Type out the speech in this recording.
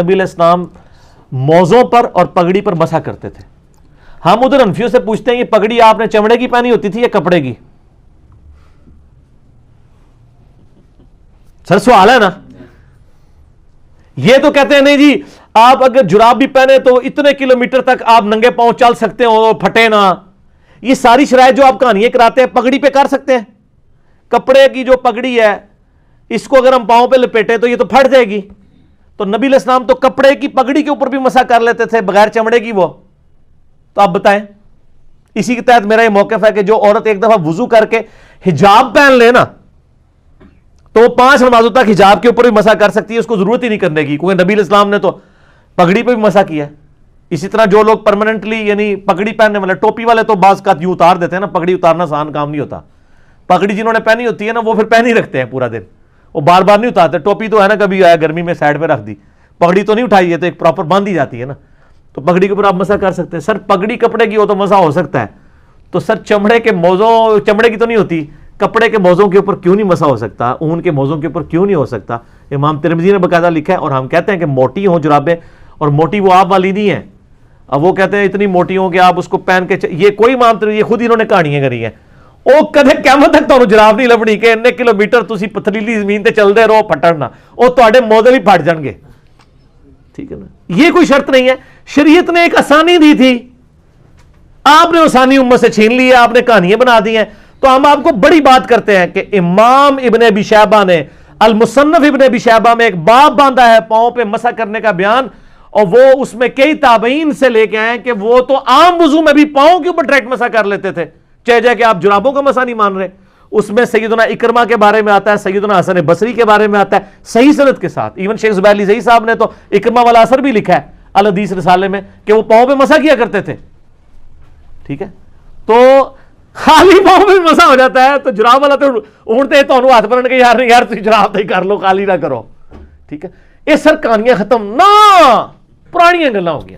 نبی علیہ السلام موزوں پر اور پگڑی پر مسح کرتے تھے. ہم ادھر انفیوں سے پوچھتے ہیں یہ پگڑی آپ نے چمڑے کی پہنی ہوتی تھی یا کپڑے کی؟ سر سوال ہے نا. یہ تو کہتے ہیں نہیں جی آپ اگر جراب بھی پہنے تو اتنے کلومیٹر تک آپ ننگے پاؤں چل سکتے ہو, پھٹے نہ. یہ ساری شرائط جو آپ کہانیاں کراتے ہیں پگڑی پہ کر سکتے ہیں. کپڑے کی جو پگڑی ہے اس کو اگر ہم پاؤں پہ لپیٹے تو یہ تو پھٹ جائے گی. تو نبی علیہ السلام تو کپڑے کی پگڑی کے اوپر بھی مسح کر لیتے تھے بغیر چمڑے کی. وہ تو آپ بتائیں. اسی کے تحت میرا یہ موقف ہے کہ جو عورت ایک دفعہ وضو کر کے حجاب پہن لے نا تو وہ 5 نمازوں تک حجاب کے اوپر بھی مسح کر سکتی ہے, اس کو ضرورت ہی نہیں کرنے کی, کیونکہ نبی علیہ السلام نے تو پگڑی پہ بھی مسح کیا ہے. اسی طرح جو لوگ پرماننٹلی یعنی پگڑی پہننے والے, ٹوپی والے تو بعض کا یوں اتار دیتے ہیں نا, پگڑی اتارنا آسان کام نہیں ہوتا. پگڑی جنہوں نے پہنی ہوتی ہے نا وہ پھر پہنی رکھتے ہیں پورا دن, وہ بار بار نہیں اتارتے. ٹوپی تو ہے نا کبھی آیا گرمی میں سائڈ پہ رکھ دی, پگڑی تو نہیں اٹھائی ہے تو ایک پراپر باندھ دی جاتی ہے نا, تو پگڑی کے اوپر آپ مسح کر سکتے ہیں. سر پگڑی کپڑے کی ہو تو مسح ہو سکتا ہے, تو سر چمڑے کے موزوں, چمڑے کی تو نہیں ہوتی, کپڑے کے موزوں کے اوپر کیوں نہیں مسح ہو سکتا, اون کے موزوں کے اوپر کیوں نہیں ہو سکتا؟ امام ترمذی نے باقاعدہ لکھا ہے. اور ہم کہتے ہیں کہ موٹی ہوں جرابیں, اور موٹی وہ آپ والی نہیں ہیں. اب وہ کہتے ہیں اتنی موٹی ہوں کہ آپ اس کو پہن کے یہ کوئی امام ترمذی, یہ خود انہوں نے کہانیاں کری ہیں. وہ کدے قیامت تک تو جراب نہیں لبنی کہ اتنے کلومیٹر تسی پتھریلی زمین تے چلتے رہو پھٹن نہ, وہ تواڈے موزے بھی پھٹ جان گے. ٹھیک ہے نا, یہ کوئی شرط نہیں ہے. شریعت نے ایک آسانی دی تھی, آپ نے آسانی امت سے چھین لی ہے, آپ نے کہانیاں بنا دی ہیں. تو ہم آپ کو بڑی بات کرتے ہیں کہ امام ابن ابی شیبہ نے المصنف ابن ابی شیبہ میں ایک باب باندھا ہے پاؤں پہ مسح کرنے کا بیان, اور وہ اس میں کئی تابعین سے لے کے آئے کہ وہ تو عام وضو میں بھی پاؤں کے اوپر ڈائریکٹ مسح کر لیتے تھے, چاہے کہ آپ جرابوں کا مسح نہیں مان رہے. اس میں سیدنا اکرمہ کے بارے میں آتا ہے, سیدنا حسن بصری کے بارے میں آتا ہے صحیح سند کے ساتھ. ایون شیخ زبیر علی زئی صاحب نے تو اکرمہ والا اثر بھی لکھا ہے الحدیث رسالے میں کہ وہ پاؤں پہ مسح کیا کرتے تھے. ٹھیک ہے, تو خالی پاؤں پہ مسح ہو جاتا ہے, تو جراب والا تو اونتے تو ہاتھ بنن کے یار نہیں یار تھی جراب تو ہی کر لو, خالی نہ کرو. ٹھیک ہے, یہ سر کہانیاں ختم نہ, پرانیاں گلاں ہو گیا.